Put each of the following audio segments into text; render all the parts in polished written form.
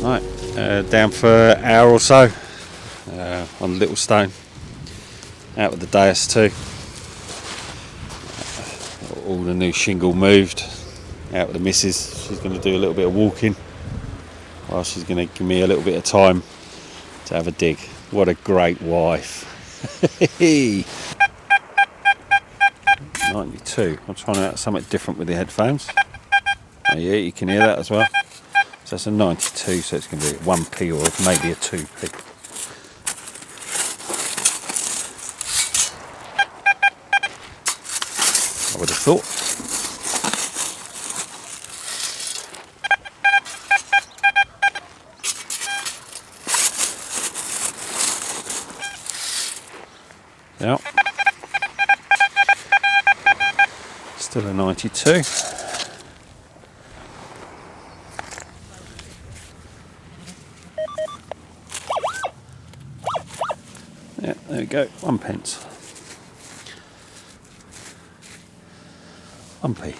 Right, down for an hour or so on Littlestone, out with the Deus too. All the new shingle moved, out with the missus. She's going to do a little bit of walking while she's going to give me a little bit of time to have a dig. What a great wife. 92. I'm trying out something different with the headphones. Oh yeah, you can hear that as well. So that's a 92, so it's going to be 1p or maybe a 2p. I would have thought. Yeah. Still a 92. Yeah, there we go, 1 pence. 1p.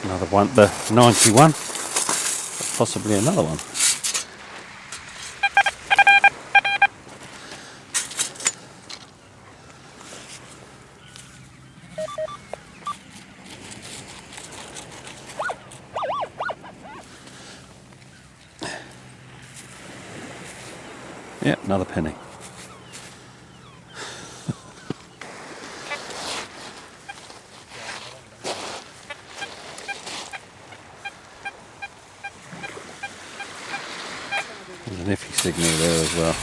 Another one, the 91. Possibly another one. Yeah, another penny. There's an iffy signal there as well.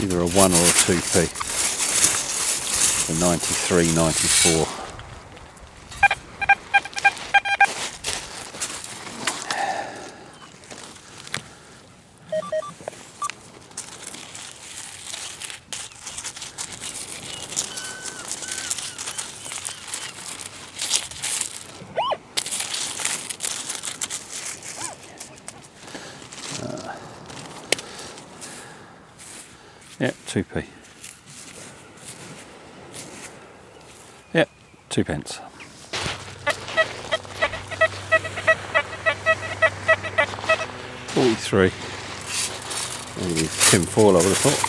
Either a 1 or a 2p. The 93, 94. Yep, 2p. Yep, 2 pence. $43. Maybe tin foil, I would have thought.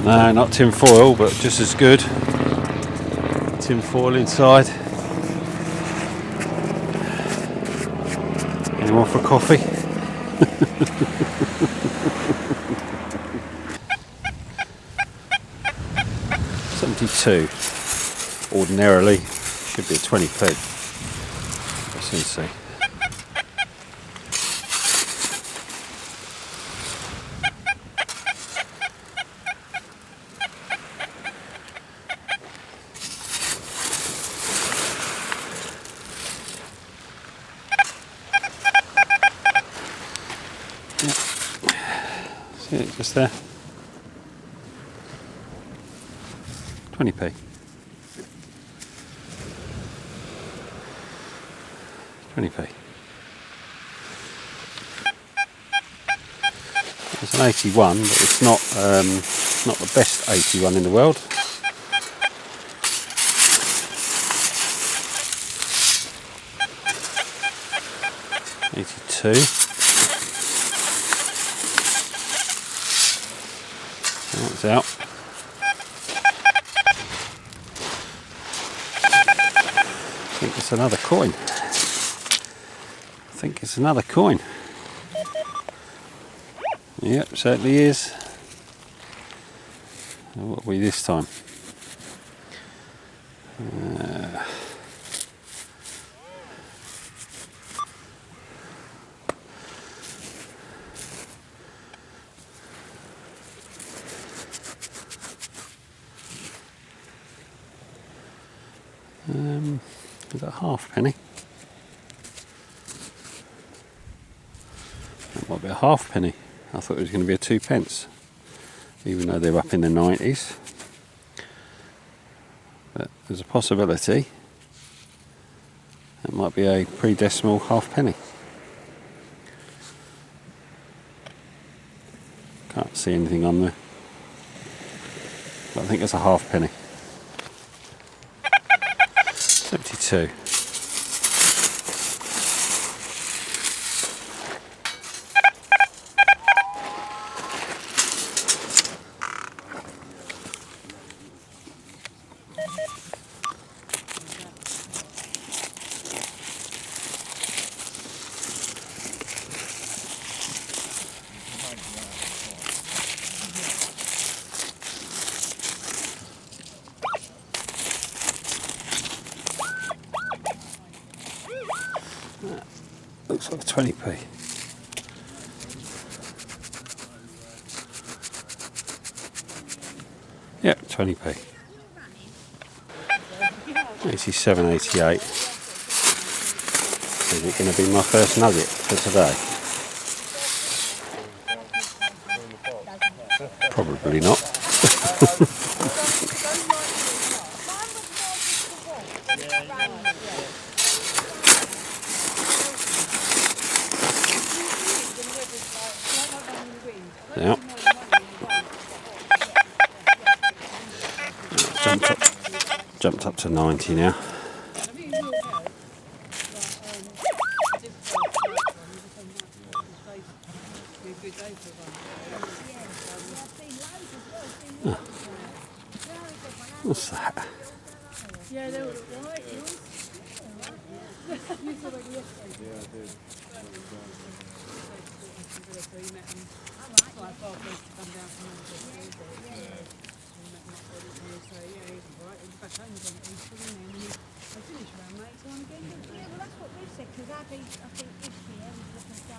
No, not tin foil, but just as good. Tin foil inside. Anyone for coffee? $72. Ordinarily should be a 20p. Let's see. See it just there. 20p. 20p. It's an 81, but it's not the best 81 in the world. $82. That's out. I think it's another coin. Yep, certainly is. What are we this time? Is that a halfpenny? That might be a halfpenny. I thought it was going to be a 2p, even though they're up in the 90s. But there's a possibility that might be a pre-decimal halfpenny. Can't see anything on there. But I think it's a halfpenny. 72. Looks like a 20p. Yep, 20p. 87.88. Is it going to be my first nugget for today? Probably not. Yeah. Jumped up to 90 now. Oh. What's that? Yeah, they were white.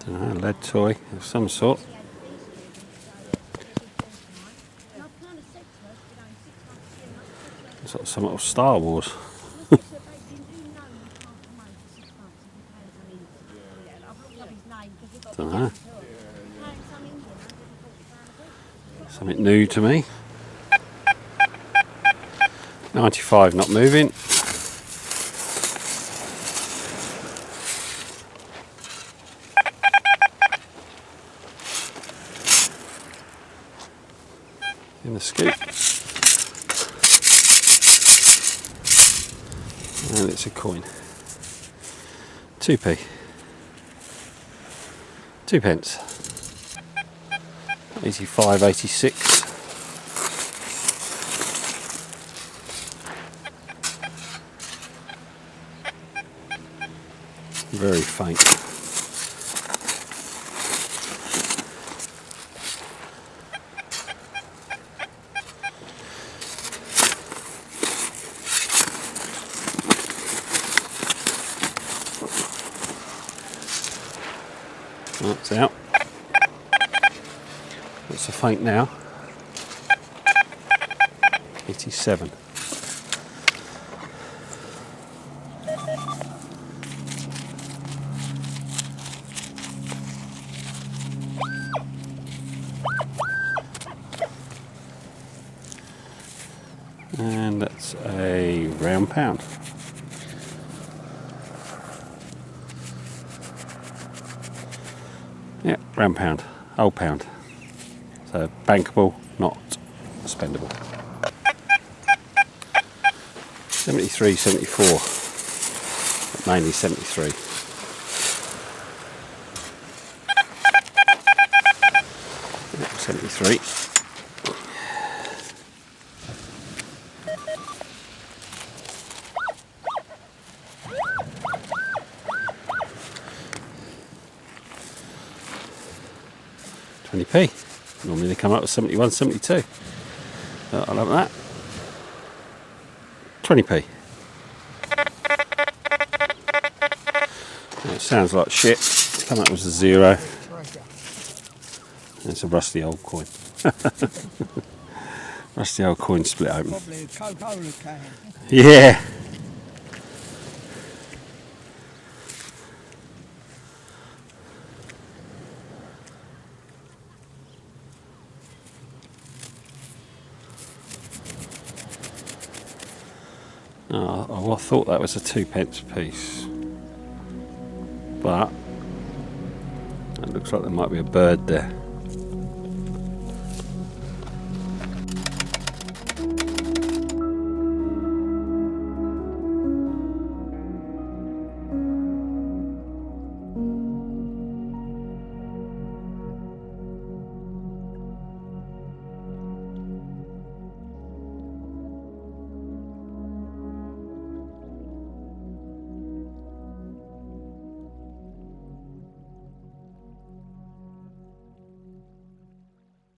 Don't know, a lead toy of some sort. Sort of some sort of Star Wars. Don't know. Something new to me. 95 not moving. In the scoop. And it's a coin. 2p. 2p. 85.86. Very faint. That's out. That's a faint now. 87. And that's a round pound. Yeah, round pound, old pound. So bankable, not spendable. 73, 74, but mainly 73. Yeah, 73. p. Normally they come up with 71, 72. So I love that. 20p. It sounds like shit. It's come up with a 0. It's a rusty old coin. Rusty old coin split open. Probably a Coca-Cola can. Yeah. Oh, I thought that was a 2p piece, but it looks like there might be a bird there.